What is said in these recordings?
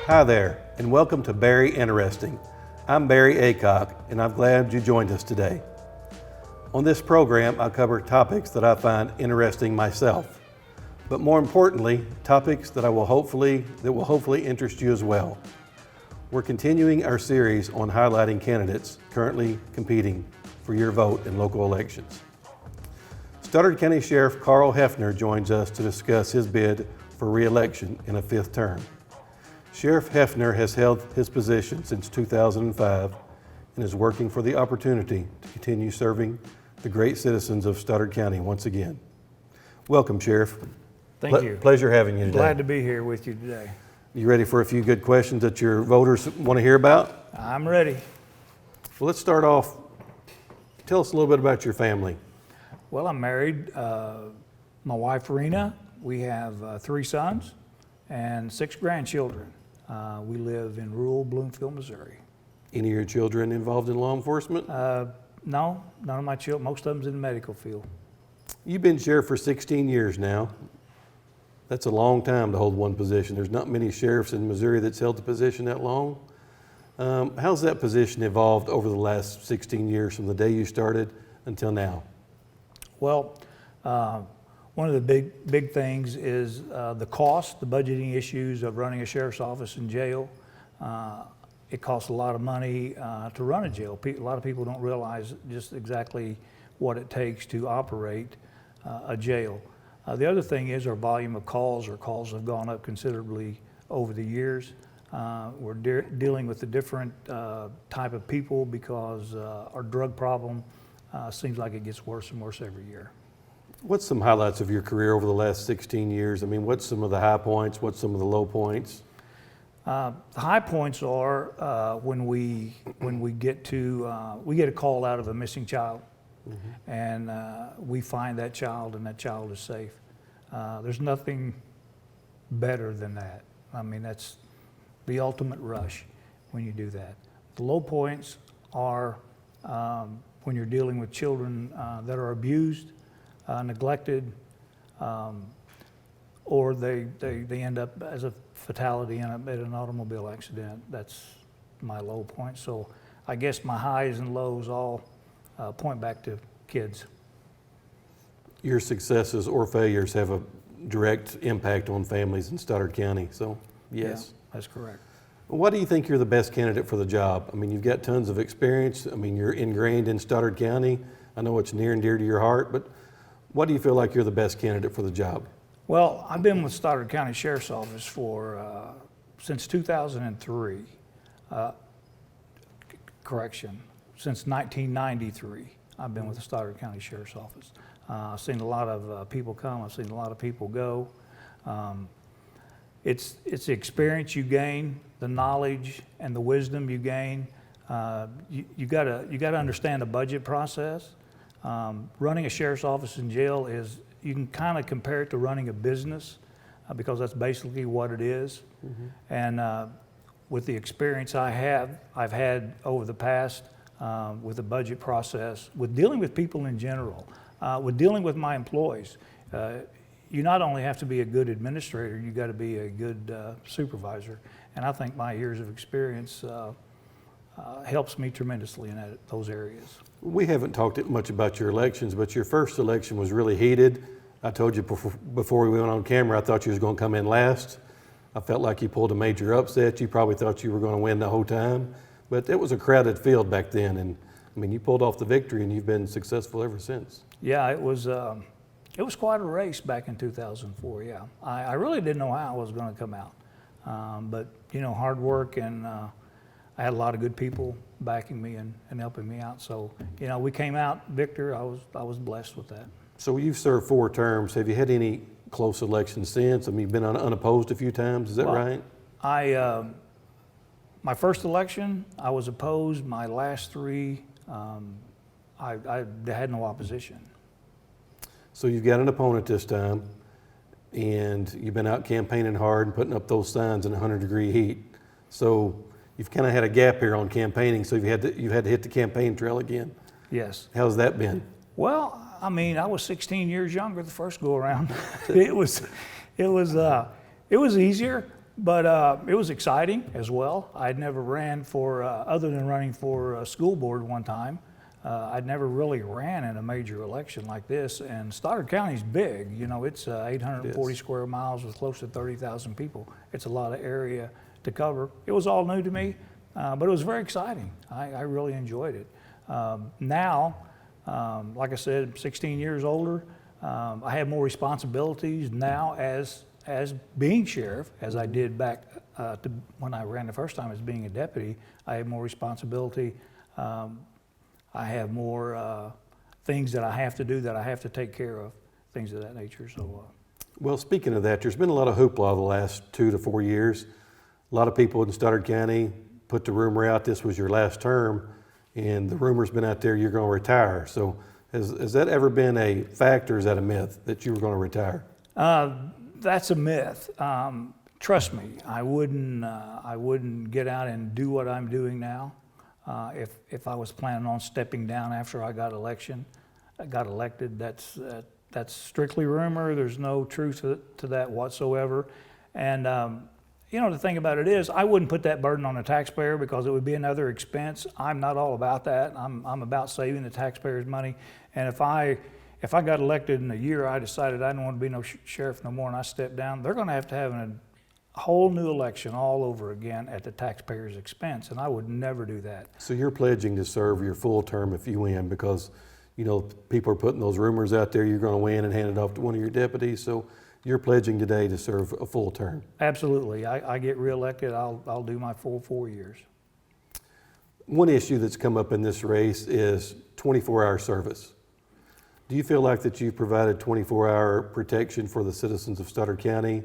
Hi there, and welcome to Barry Interesting. I'm Barry Aycock, and I'm glad you joined us today. On this program, I cover topics that I find interesting myself, but more importantly, topics that will hopefully interest you as well. We're continuing our series on highlighting candidates currently competing for your vote in local elections. Stoddard County Sheriff Carl Hefner joins us to discuss his bid for re-election in a fifth term. Sheriff Hefner has held his position since 2005 and is working for the opportunity to continue serving the great citizens of Stoddard County once again. Welcome, Sheriff. Thank you. Pleasure having you today. Glad to be here with you today. You ready for a few good questions that your voters want to hear about? I'm ready. Well, let's start off. Tell us a little bit about your family. Well, I'm married. My wife, Rena. We have 3 sons and 6 grandchildren. We live in rural Bloomfield, Missouri. Any of your children involved in law enforcement? No, none of my children. Most of them's in the medical field. You've been sheriff for 16 years now. That's a long time to hold one position. There's not many sheriffs in Missouri that's held the position that long. How's that position evolved over the last 16 years from the day you started until now? Well, one of the big things is the cost, the budgeting issues of running a sheriff's office and jail. It costs a lot of money to run a jail. A lot of people don't realize just exactly what it takes to operate a jail. The other thing is our volume of calls. Our calls have gone up considerably over the years. We're dealing with a different type of people because our drug problem seems like it gets worse and worse every year. What's some highlights of your career over the last 16 years? I mean, what's some of the high points? What's some of the low points? The high points are when we get a call out of a missing child, and we find that child and that child is safe. There's nothing better than that. I mean, that's the ultimate rush when you do that. The low points are when you're dealing with children that are abused, neglected, or they end up as a fatality at an automobile accident. That's my low point. So I guess my highs and lows all point back to kids. Your successes or failures have a direct impact on families in Stoddard County, so yes. Yeah, that's correct. Why do you think you're the best candidate for the job? I mean, you've got tons of experience. I mean, you're ingrained in Stoddard County. I know it's near and dear to your heart, but why do you feel like you're the best candidate for the job? Well, I've been with Stoddard County Sheriff's Office for since 2003. Since 1993, I've been with the Stoddard County Sheriff's Office. I've seen a lot of people come. I've seen a lot of people go. It's the experience you gain, the knowledge and the wisdom you gain. You gotta understand the budget process. Running a sheriff's office in jail is, you can kind of compare it to running a business because that's basically what it is. And with the experience I've had over the past with the budget process, with dealing with people in general, with dealing with my employees, you not only have to be a good administrator, you got to be a good supervisor. And I think my years of experience helps me tremendously in those areas. We haven't talked much about your elections, but your first election was really heated. I told you before we went on camera, I thought you was going to come in last. I felt like you pulled a major upset. You probably thought you were going to win the whole time, but it was a crowded field back then. And I mean, you pulled off the victory and you've been successful ever since. Yeah, it was quite a race back in 2004, yeah. I really didn't know how I was going to come out. But, you know, hard work and I had a lot of good people backing me and helping me out. So, you know, we came out victor. I was blessed with that. So you've served 4 terms. Have you had any close elections since? I mean, you've been unopposed a few times, is that right? My first election, I was opposed. My last 3, I had no opposition. So you've got an opponent this time, and you've been out campaigning hard and putting up those signs in 100-degree heat. So you've kind of had a gap here on campaigning, so you've had to hit the campaign trail again. Yes. How's that been? Well, I mean, I was 16 years younger the first go around. It was easier. But it was exciting as well. I'd never ran for, other than running for a school board one time, I'd never really ran in a major election like this. And Stoddard County's big. You know, it's 840 square miles with close to 30,000 people. It's a lot of area to cover. It was all new to me, but it was very exciting. I really enjoyed it. Now, like I said, I'm 16 years older. I have more responsibilities now as being sheriff, as I did back to when I ran the first time as being a deputy. I have more responsibility. I have more things that I have to do, that I have to take care of, things of that nature. So, Well, speaking of that, there's been a lot of hoopla the last 2 to 4 years. A lot of people in Stoddard County put the rumor out this was your last term, and the rumor's been out there you're going to retire. So has that ever been a fact, or is that a myth that you were going to retire? That's a myth. Trust me, I wouldn't get out and do what I'm doing now if I was planning on stepping down after I got elected. That's strictly rumor. There's no truth to that whatsoever. And you know, the thing about it is, I wouldn't put that burden on the taxpayer because it would be another expense. I'm not all about that. I'm about saving the taxpayers' money. And if I got elected in a year, I decided I didn't want to be no sheriff no more, and I stepped down, they're going to have a whole new election all over again at the taxpayer's expense, and I would never do that. So you're pledging to serve your full term if you win, because you know people are putting those rumors out there you're going to win and hand it off to one of your deputies. So you're pledging today to serve a full term. Absolutely. I get reelected, I'll do my full 4 years. One issue that's come up in this race is 24-hour service. Do you feel like that you've provided 24-hour protection for the citizens of Stoddard County?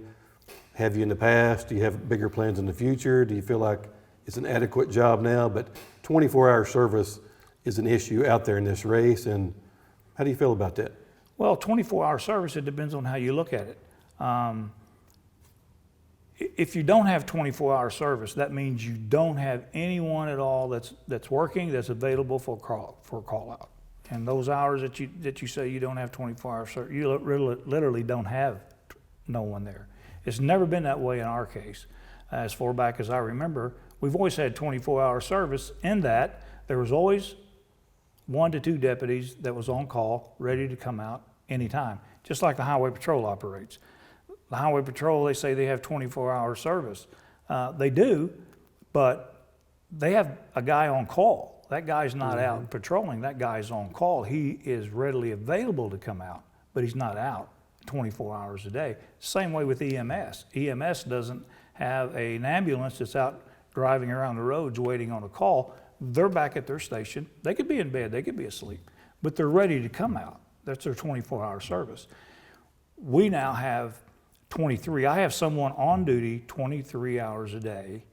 Have you in the past? Do you have bigger plans in the future? Do you feel like it's an adequate job now? But 24-hour service is an issue out there in this race, and how do you feel about that? Well, 24-hour service, it depends on how you look at it. If you don't have 24-hour service, that means you don't have anyone at all that's working, that's available for a call out. And those hours that you say you don't have 24-hour service, you literally don't have no one there. It's never been that way in our case. As far back as I remember, we've always had 24-hour service, in that there was always 1 to 2 deputies that was on call, ready to come out anytime, just like the Highway Patrol operates. The Highway Patrol, they say they have 24-hour service. They do, but they have a guy on call. That guy's not out patrolling, that guy's on call. He is readily available to come out, but he's not out 24 hours a day. Same way with EMS. EMS doesn't have an ambulance that's out driving around the roads waiting on a call. They're back at their station. They could be in bed, they could be asleep, but they're ready to come out. That's their 24-hour service. We now have 23. I have someone on duty 23 hours a day.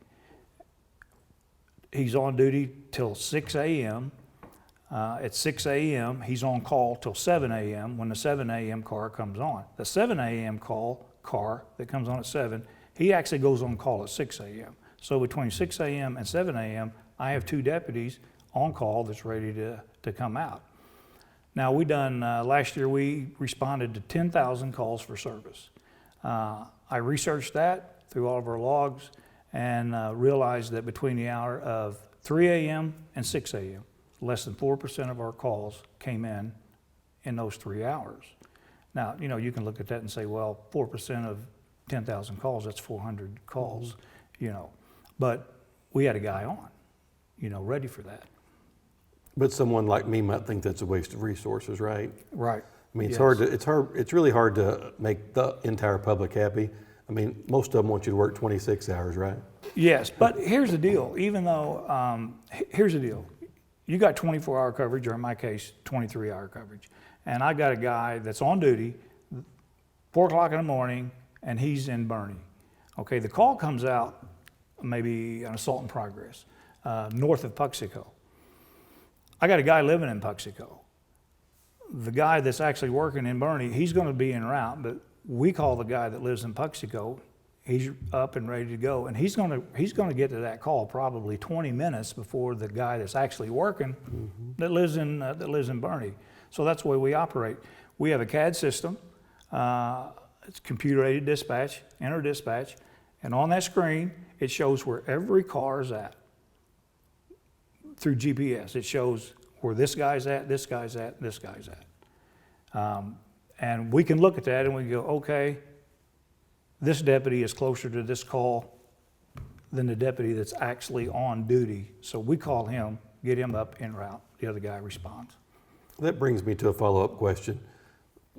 He's on duty till 6 a.m. At 6 a.m., he's on call till 7 a.m. when the 7 a.m. car comes on. The 7 a.m. car that comes on at 7, he actually goes on call at 6 a.m. So between 6 a.m. and 7 a.m., I have 2 deputies on call that's ready to come out. Now, last year we responded to 10,000 calls for service. I researched that through all of our logs and realized that between the hour of 3 a.m. and 6 a.m., less than 4% of our calls came in those 3 hours. Now, you know, you can look at that and say, well, 4% of 10,000 calls, that's 400 calls, you know. But we had a guy on, you know, ready for that. But someone like me might think that's a waste of resources, right? Right. I mean, Yes. it's really hard to make the entire public happy. I mean, most of them want you to work 26 hours, right? Yes, but here's the deal. Even though, here's the deal. You got 24-hour coverage, or in my case, 23-hour coverage. And I got a guy that's on duty 4 o'clock in the morning, and he's in Bernie. Okay, the call comes out, maybe an assault in progress, north of Puxico. I got a guy living in Puxico. The guy that's actually working in Bernie, he's going to be en route, but we call the guy that lives in Puxico. He's up and ready to go, and he's going to get to that call probably 20 minutes before the guy that's actually working that lives in Bernie. So that's the way we operate. We have a CAD system. It's computer-aided dispatch, enter dispatch, And on that screen, it shows where every car is at through GPS. It shows where this guy's at, this guy's at, this guy's at. And we can look at that and we go, okay, this deputy is closer to this call than the deputy that's actually on duty. So we call him, get him up en route. The other guy responds. That brings me to a follow-up question.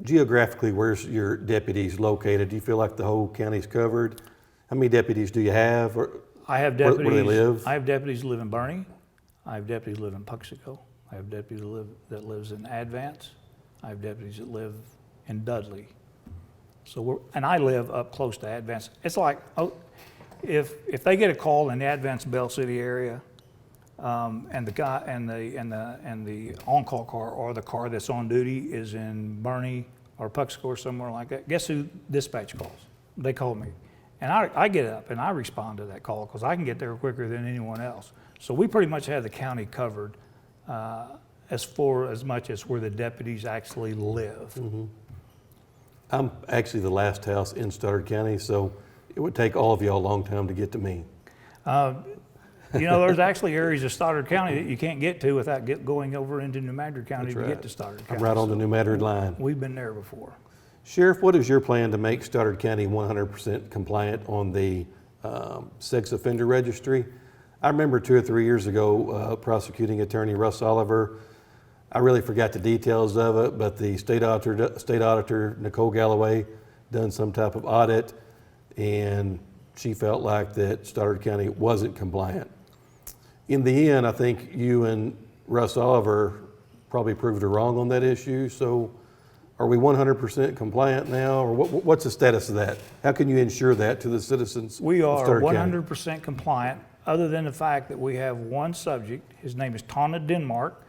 Geographically, where's your deputies located? Do you feel like the whole county's covered? How many deputies do you have? I have deputies. Where do they live? I have deputies who live in Bernie. I have deputies who live in Puxico. I have deputies that lives in Advance. I have deputies that live in Dudley. So and I live up close to Advance. It's like, if they get a call in the Advance Bell City area, and the guy and the on-call car or the car that's on duty is in Bernie or Puxico or somewhere like that, guess who dispatch calls? They call me. And I get up and I respond to that call because I can get there quicker than anyone else. So we pretty much have the county covered as much as where the deputies actually live. Mm-hmm. I'm actually the last house in Stoddard County, so it would take all of y'all a long time to get to me. There's actually areas of Stoddard County that you can't get to without going over into New Madrid County That's to right. get to Stoddard County. I'm right on the New Madrid line. We've been there before. Sheriff, what is your plan to make Stoddard County 100% compliant on the sex offender registry? I remember 2 or 3 years ago, prosecuting attorney Russ Oliver. I really forgot the details of it, but the state auditor Nicole Galloway done some type of audit, and she felt like that Stoddard County wasn't compliant. In the end, I think you and Russ Oliver probably proved her wrong on that issue. So are we 100% compliant now, or what's the status of that? How can you ensure that to the citizens We of are Stoddard County? 100% compliant, other than the fact that we have one subject. His name is Tonna Denmark.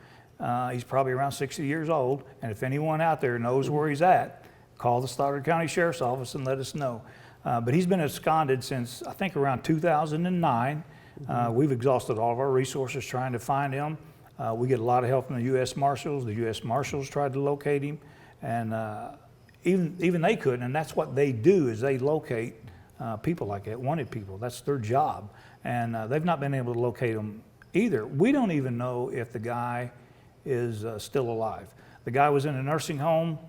He's probably around 60 years old, and if anyone out there knows where he's at, call the Stoddard County Sheriff's Office and let us know. But he's been absconded since, I think, around 2009. We've exhausted all of our resources trying to find him. We get a lot of help from the U.S. Marshals. The U.S. Marshals tried to locate him, and even they couldn't, and that's what they do, is they locate people like that, wanted people. That's their job, and they've not been able to locate him either. We don't even know if the guy is still alive. The guy was in a nursing home,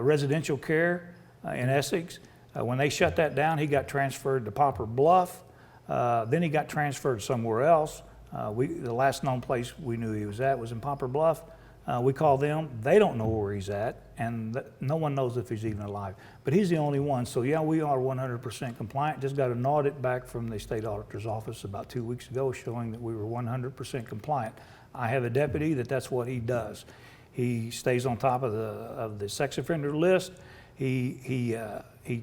residential care in Essex. When they shut that down, he got transferred to Poplar Bluff. Then he got transferred somewhere else. The last known place we knew he was at was in Poplar Bluff. We called them. They don't know where he's at, and no one knows if he's even alive. But he's the only one. So yeah, we are 100% compliant. Just got an audit back from the state auditor's office about 2 weeks ago showing that we were 100% compliant. I have a deputy that's what he does. He stays on top of the sex offender list. He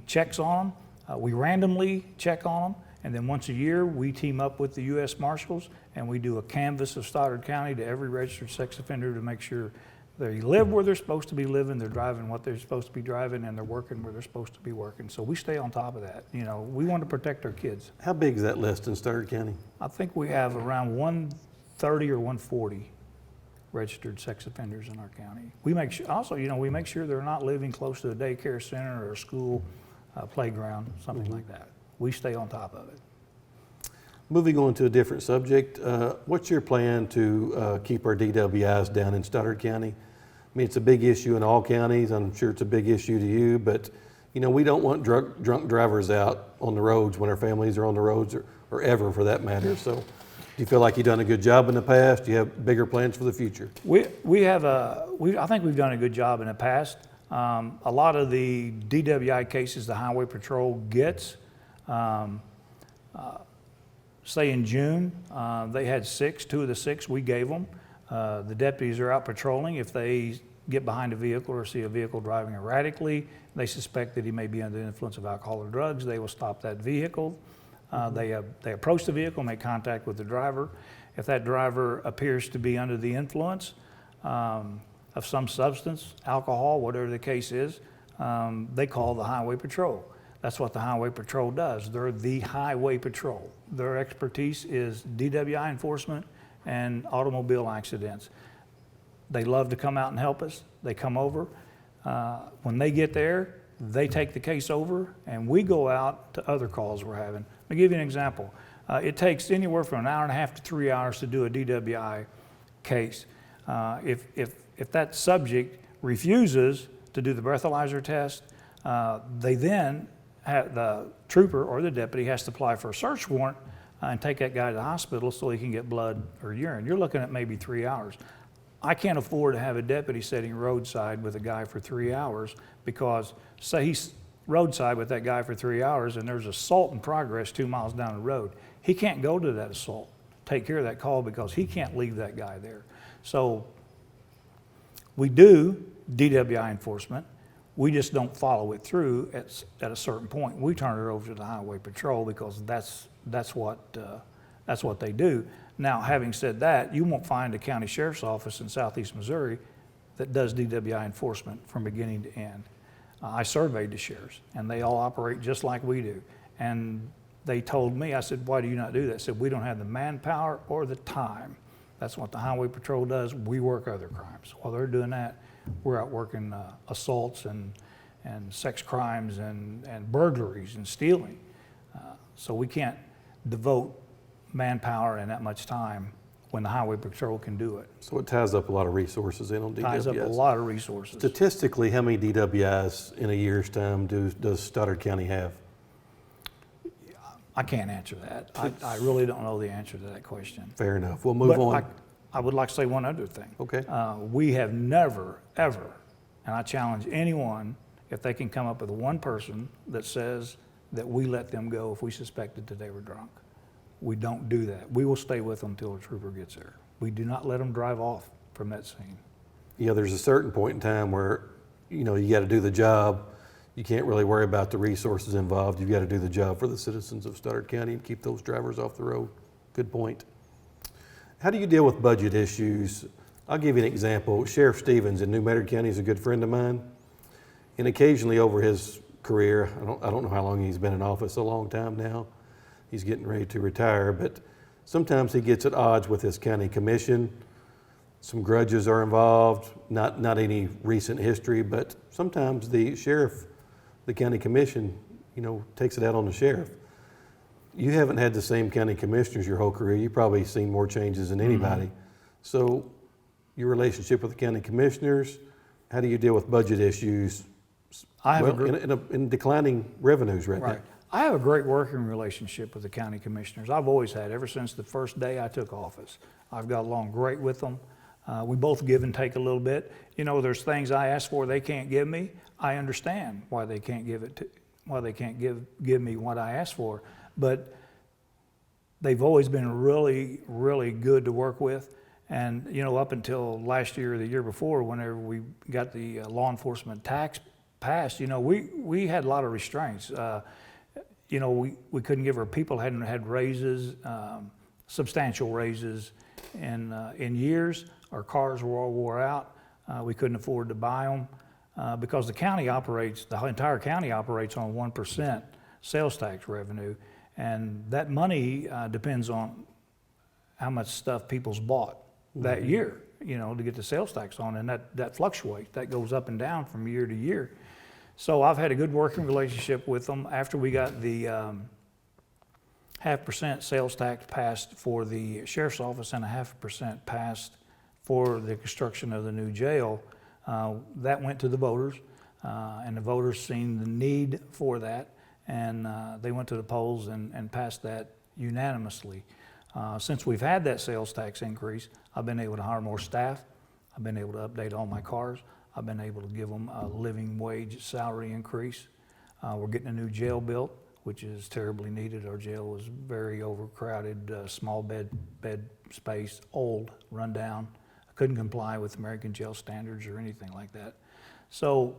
checks on them. We randomly check on them. And then once a year, we team up with the U.S. Marshals and we do a canvass of Stoddard County to every registered sex offender to make sure they live where they're supposed to be living, they're driving what they're supposed to be driving, and they're working where they're supposed to be working. So we stay on top of that. We want to protect our kids. How big is that list in Stoddard County? I think we have around 130 or 140 registered sex offenders in our county. We make sure, also, we make sure they're not living close to a daycare center or a school playground, something like that. We stay on top of it. Moving on to a different subject, what's your plan to keep our DWIs down in Stoddard County? I mean, it's a big issue in all counties. I'm sure it's a big issue to you, but we don't want drunk drivers out on the roads when our families are on the roads, or ever for that matter. So do you feel like you've done a good job in the past? Do you have bigger plans for the future? I think we've done a good job in the past. A lot of the DWI cases the Highway Patrol gets, say in June, they had 6. 2 of the 6 we gave them. The deputies are out patrolling. If they get behind a vehicle or see a vehicle driving erratically, they suspect that he may be under the influence of alcohol or drugs, they will stop that vehicle. They approach the vehicle, make contact with the driver. If that driver appears to be under the influence of some substance, alcohol, whatever the case is, they call the Highway Patrol. That's what the Highway Patrol does. They're the Highway Patrol. Their expertise is DWI enforcement and automobile accidents. They love to come out and help us. They come over. When they get there, They take the case over, and we go out to other calls we're having. Let me give you an example. It takes anywhere from an hour and a half to 3 hours to do a DWI case. If that subject refuses to do the breathalyzer test, they then the trooper or the deputy has to apply for a search warrant and take that guy to the hospital so he can get blood or urine. You're looking at maybe 3 hours. I can't afford to have a deputy sitting roadside with a guy for 3 hours because, say he's roadside with that guy for 3 hours and there's assault in progress 2 miles down the road. He can't go to that assault, take care of that call because he can't leave that guy there. So we do DWI enforcement. We just don't follow it through at a certain point. We turn it over to the Highway Patrol because that's what they do. Now, having said that, you won't find a county sheriff's office in southeast Missouri that does DWI enforcement from beginning to end. I surveyed the sheriffs, and they all operate just like we do. And they told me, I said, why do you not do that? They said, we don't have the manpower or the time. That's what the Highway Patrol does. We work other crimes. While they're doing that, we're out working assaults and sex crimes and burglaries and stealing. So we can't devote manpower and that much time when the Highway Patrol can do it. So it ties up a lot of resources in on DWIs. Ties up a lot of resources. Statistically, how many DWIs in a year's time does Stoddard County have? I can't answer that. I really don't know the answer to that question. Fair enough. We'll move on. I would like to say one other thing. Okay. We have never, ever, and I challenge anyone, if they can come up with one person that says that we let them go if we suspected that they were drunk. We don't do that. We will stay with them until a trooper gets there. We do not let them drive off from that scene. Yeah, there's a certain point in time where, you got to do the job. You can't really worry about the resources involved. You've got to do the job for the citizens of Stoddard County and keep those drivers off the road. Good point. How do you deal with budget issues? I'll give you an example. Sheriff Stevens in New Medford County is a good friend of mine. And occasionally over his career, I don't know how long he's been in office, a long time now. He's getting ready to retire, but sometimes he gets at odds with his county commission. Some grudges are involved, not any recent history, but sometimes the sheriff, the county commission, takes it out on the sheriff. You haven't had the same county commissioners your whole career. You've probably seen more changes than anybody. Mm-hmm. So your relationship with the county commissioners, how do you deal with budget issues in declining revenues right now? I have a great working relationship with the county commissioners. I've always had, ever since the first day I took office. I've got along great with them. We both give and take a little bit. There's things I ask for they can't give me. I understand why they can't give me what I ask for. But they've always been really, really good to work with. And, up until last year or the year before, whenever we got the law enforcement tax passed, we had a lot of restraints. We couldn't give our people hadn't had raises, substantial raises in years. Our cars were all wore out. We couldn't afford to buy them because the entire county operates on 1% sales tax revenue. And that money depends on how much stuff people's bought that year, to get the sales tax on. And that fluctuates. That goes up and down from year to year. So I've had a good working relationship with them. After we got the 0.5% sales tax passed for the sheriff's office and a 0.5% passed for the construction of the new jail, that went to the voters, and the voters seen the need for that, and they went to the polls and passed that unanimously. Since we've had that sales tax increase, I've been able to hire more staff. I've been able to update all my cars. I've been able to give them a living wage salary increase. We're getting a new jail built, which is terribly needed. Our jail was very overcrowded, small bed space, old, run down. I couldn't comply with American jail standards or anything like that. So,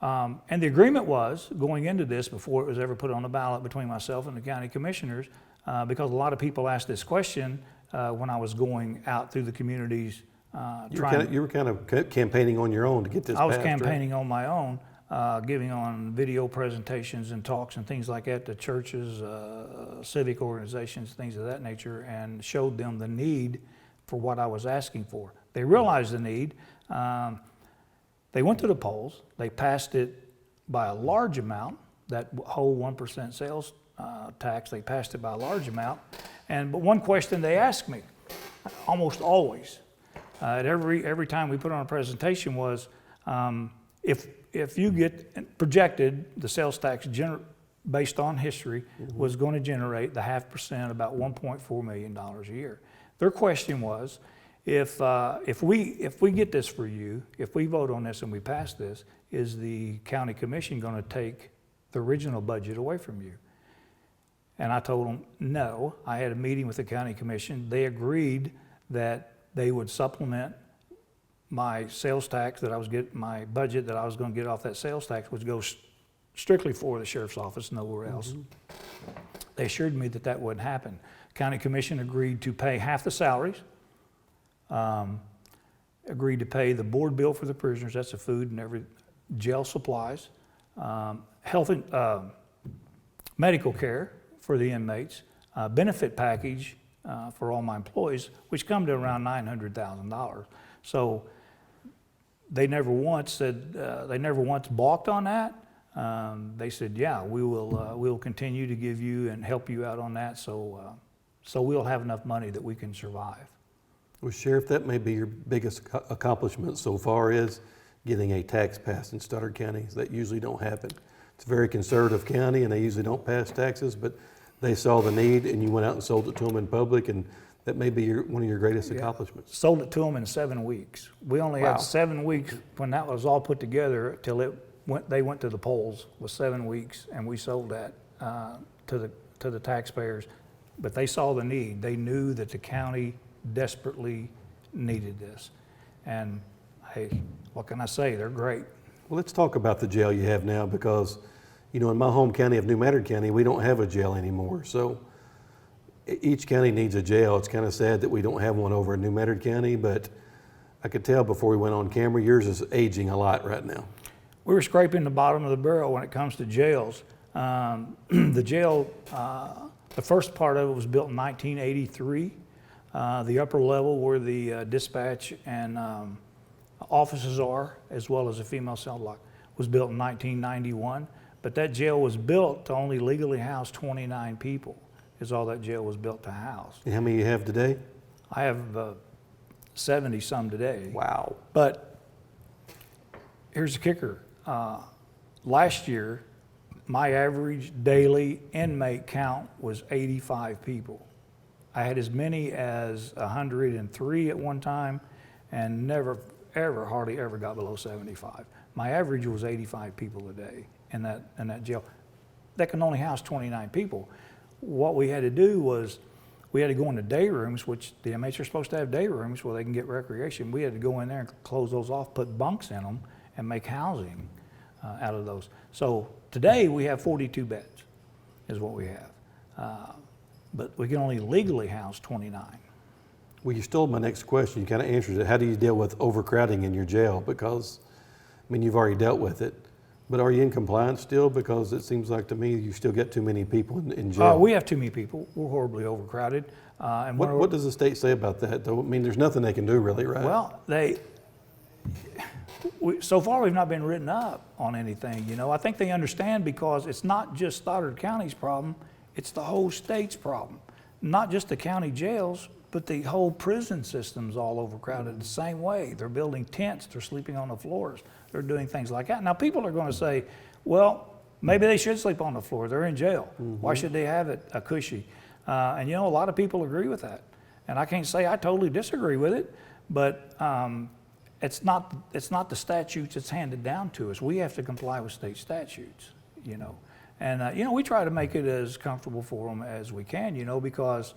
and the agreement was, going into this before it was ever put on the ballot between myself and the county commissioners, because a lot of people asked this question when I was going out through the communities. You were kind of campaigning on your own to get this passed. I was campaigning on my own, giving on video presentations and talks and things like that to churches, civic organizations, things of that nature, and showed them the need for what I was asking for. They realized the need. They went to the polls. They passed it by a large amount. That whole 1% sales tax, they passed it by a large amount. But one question they asked me, almost always, at every time we put on a presentation was, if you get projected, the sales tax based on history was going to generate the 0.5%, about $1.4 million a year. Their question was, if we get this for you, if we vote on this and we pass this, is the county commission going to take the original budget away from you? And I told them no. I had a meeting with the county commission. They agreed that they would supplement my sales tax that I was getting, my budget that I was going to get off that sales tax would go strictly for the sheriff's office, nowhere else. They assured me that that wouldn't happen. County commission agreed to pay half the salaries, agreed to pay the board bill for the prisoners, that's the food and every jail supplies, health and medical care for the inmates, benefit package for all my employees, which come to around $900,000. So they never once said, they never once balked on that. They said, yeah, we'll continue to give you and help you out on that, so we'll have enough money that we can survive. Well, Sheriff, that may be your biggest accomplishment so far, is getting a tax passed in Stoddard County. That usually don't happen. It's a very conservative county and they usually don't pass taxes, but they saw the need and you went out and sold it to them in public, and that may be one of your greatest accomplishments. Sold it to them in 7 weeks. We only had 7 weeks when that was all put together till they went to the polls, was 7 weeks, and we sold that to the taxpayers. But they saw the need. They knew that the county desperately needed this. And hey, what can I say? They're great. Well, let's talk about the jail you have now, because, you know, in my home county of New Madrid County, we don't have a jail anymore. So each county needs a jail. It's kind of sad that we don't have one over in New Madrid County, but I could tell before we went on camera, yours is aging a lot right now. We were scraping the bottom of the barrel when it comes to jails. The jail, the first part of it was built in 1983. The upper level where the dispatch and offices are, as well as a female cell block, was built in 1991. But that jail was built to only legally house 29 people, is all that jail was built to house. And how many you have today? I have 70 some today. Wow. But here's the kicker. Last year, my average daily inmate count was 85 people. I had as many as 103 at one time, and hardly ever got below 75. My average was 85 people a day in that jail. That can only house 29 people. What we had to do was, we had to go into day rooms, which the inmates are supposed to have day rooms where they can get recreation. We had to go in there and close those off, put bunks in them, and make housing out of those. So today we have 42 beds, is what we have. But we can only legally house 29. Well, you stole my next question. You kind of answered it. How do you deal with overcrowding in your jail? Because, I mean, you've already dealt with it. But are you in compliance still? Because it seems like to me you still get too many people in jail. We have too many people. We're horribly overcrowded. And what does the state say about that, though? I mean, there's nothing they can do really, right? Well, so far we've not been written up on anything. You know, I think they understand, because it's not just Stoddard County's problem. It's the whole state's problem. Not just the county jails, but the whole prison system's all overcrowded the same way. They're building tents, they're sleeping on the floors, they're doing things like that. Now people are going to say, well, maybe they should sleep on the floor, they're in jail. Why should they have it cushy? And you know, a lot of people agree with that. And I can't say I totally disagree with it, but it's not the statutes that's handed down to us. We have to comply with state statutes, you know. And, you know, we try to make it as comfortable for them as we can, you know, because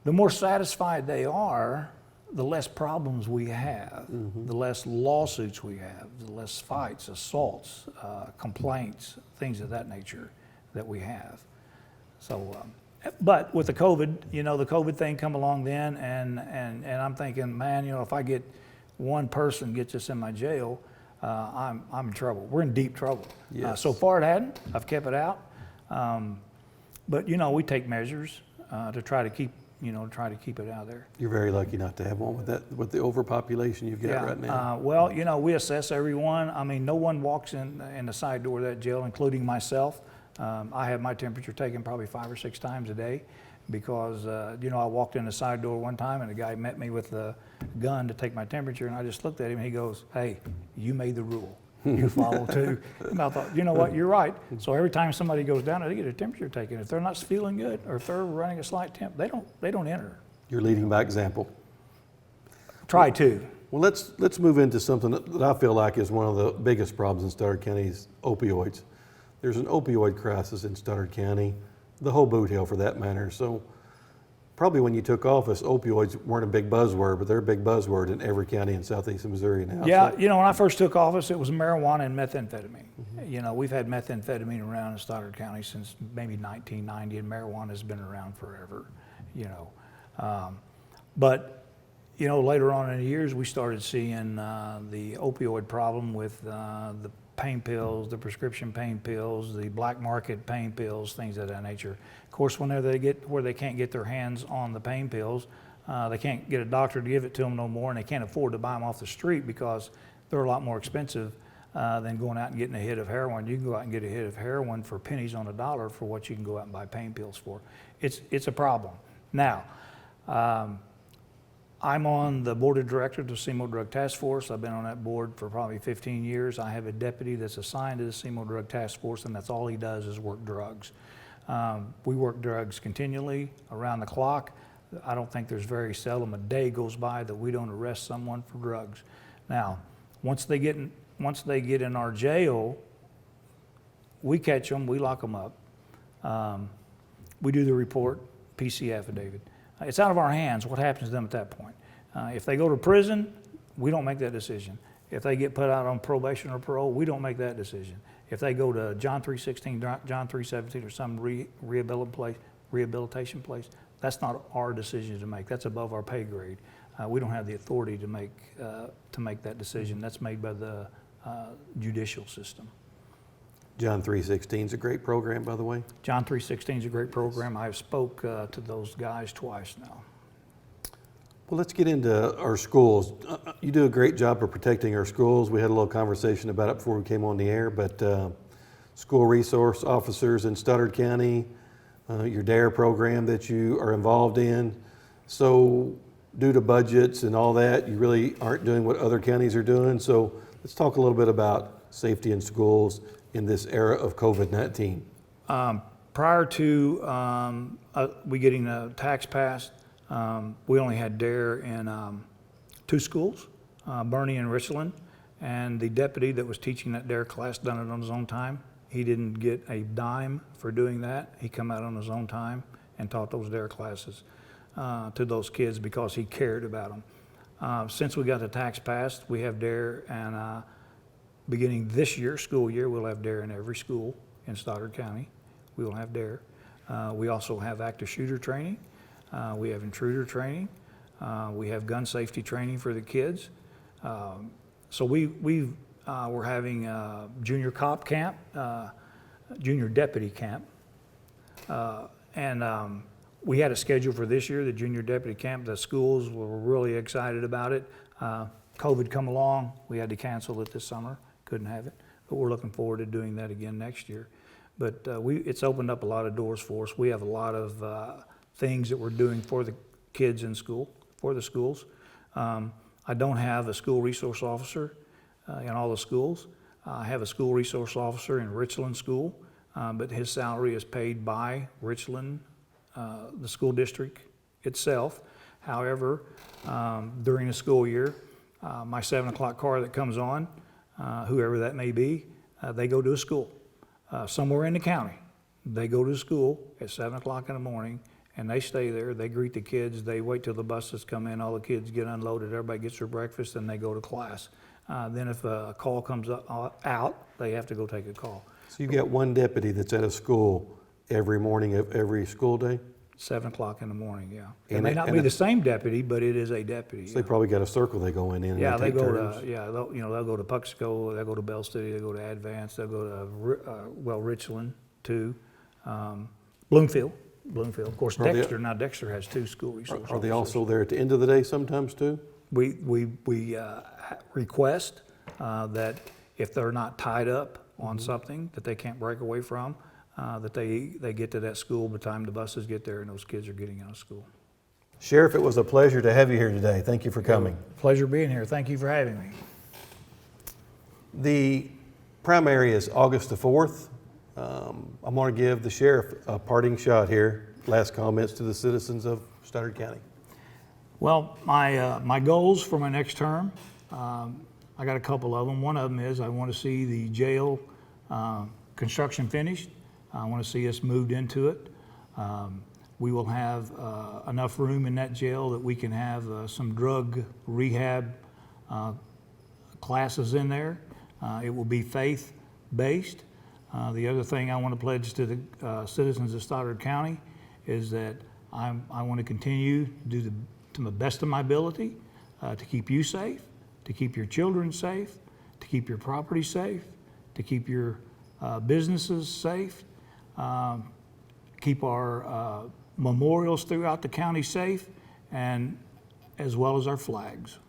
the more satisfied they are, the less problems we have, the less lawsuits we have, the less fights, assaults, complaints, things of that nature that we have. So, but with the COVID, you know, the COVID thing come along then, and I'm thinking, man, you know, if I get one person gets us in my jail, I'm in trouble. We're in deep trouble. Yes. So far it hadn't. I've kept it out. But, you know, we take measures to try to keep try to keep it out there. You're very lucky not to have one with the overpopulation you've got right now. Well, we assess everyone. I mean, no one walks in the side door of that jail, including myself. I have my temperature taken probably 5 or 6 times a day because, I walked in the side door one time and a guy met me with a gun to take my temperature, and I just looked at him and he goes, "Hey, you made the rule. You follow too." And I thought, you know what, you're right. So every time somebody goes down there, they get a temperature taken. If they're not feeling good or if they're running a slight temp, they don't enter. You're leading by example. Try to. Well, let's move into something that I feel like is one of the biggest problems in Stoddard County is opioids. There's an opioid crisis in Stoddard County, the whole boot hill for that matter. So probably when you took office, opioids weren't a big buzzword, but they're a big buzzword in every county in southeast Missouri now. Yeah, So, when I first took office, it was marijuana and methamphetamine. Mm-hmm. We've had methamphetamine around in Stoddard County since maybe 1990, and marijuana has been around forever, But, later on in the years, we started seeing the opioid problem with the pain pills, the prescription pain pills, the black market pain pills, things of that nature. Of course, whenever they get where they can't get their hands on the pain pills, they can't get a doctor to give it to them no more, and they can't afford to buy them off the street because they're a lot more expensive than going out and getting a hit of heroin. You can go out and get a hit of heroin for pennies on a dollar for what you can go out and buy pain pills for. It's a problem. Now, I'm on the board of directors of the SEMO Drug Task Force. I've been on that board for probably 15 years. I have a deputy that's assigned to the SEMO Drug Task Force, and that's all he does is work drugs. We work drugs continually, around the clock. I don't think there's very seldom a day goes by that we don't arrest someone for drugs. Now, once they get in our jail, we catch them, we lock them up. We do the report, PC affidavit. It's out of our hands what happens to them at that point. If they go to prison, we don't make that decision. If they get put out on probation or parole, we don't make that decision. If they go to John 3:16, John 3:17, or some rehabilitation place, that's not our decision to make. That's above our pay grade. We don't have the authority to make that decision. That's made by the judicial system. John 3:16 is a great program, by the way. John 3:16 is a great program. I've spoke to those guys twice now. Well, let's get into our schools. You do a great job of protecting our schools. We had a little conversation about it before we came on the air, but school resource officers in Stoddard County, your DARE program that you are involved in. So due to budgets and all that, you really aren't doing what other counties are doing. So let's talk a little bit about safety in schools in this era of COVID-19. Prior to we getting the tax passed, we only had DARE in 2 schools, Bernie and Richland, and the deputy that was teaching that DARE class done it on his own time. He didn't get a dime for doing that. He come out on his own time and taught those DARE classes to those kids because he cared about them. Since we got the tax passed, we have DARE, and beginning this year, school year, we'll have DARE in every school in Stoddard County. We will have DARE. We also have active shooter training. We have intruder training. We have gun safety training for the kids. So we're having junior cop camp, junior deputy camp. And we had a schedule for this year, the junior deputy camp. The schools were really excited about it. COVID come along, we had to cancel it this summer, couldn't have it. But we're looking forward to doing that again next year. But it's opened up a lot of doors for us. We have a lot of things that we're doing for the kids in school, for the schools. I don't have a school resource officer in all the schools. I have a school resource officer in Richland School, but his salary is paid by Richland, the school district itself. However, during the school year, my 7 o'clock car that comes on, whoever that may be, they go to a school somewhere in the county. They go to school at 7 o'clock in the morning, and they stay there. They greet the kids. They wait till the buses come in. All the kids get unloaded. Everybody gets their breakfast, and they go to class. Then if a call comes out, they have to go take a call. So you've got one deputy that's at a school every morning of every school day? 7 o'clock in the morning, yeah. It may not be the same deputy, but it is a deputy. So they probably got a circle they go in. Yeah, they go turns. to, they'll go to Puxico, they'll go to Bell City, they'll go to Advance, they'll go to, Richland too, Bloomfield. Bloomfield. Of course, Are they- Dexter has 2 school resource Are they officers. also there at the end of the day sometimes too? We request that if they're not tied up on something that they can't break away from, that they get to that school by the time the buses get there and those kids are getting out of school. Sheriff, it was a pleasure to have you here today. Thank you for coming. Pleasure being here. Thank you for having me. The primary is August the 4th. I'm going to give the sheriff a parting shot here. Last comments to the citizens of Stoddard County. Well, my goals for my next term, I got a couple of them. One of them is I want to see the jail construction finished. I want to see us moved into it. We will have enough room in that jail that we can have some drug rehab classes in there. It will be faith-based. The other thing I want to pledge to the citizens of Stoddard County is that I want to continue to do to the best of my ability to keep you safe, to keep your children safe, to keep your property safe, to keep your businesses safe, keep our memorials throughout the county safe, and as well as our flags.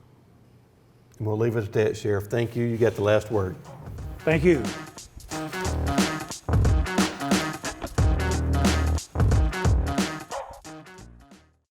And we'll leave it at that, Sheriff. Thank you. You got the last word. Thank you.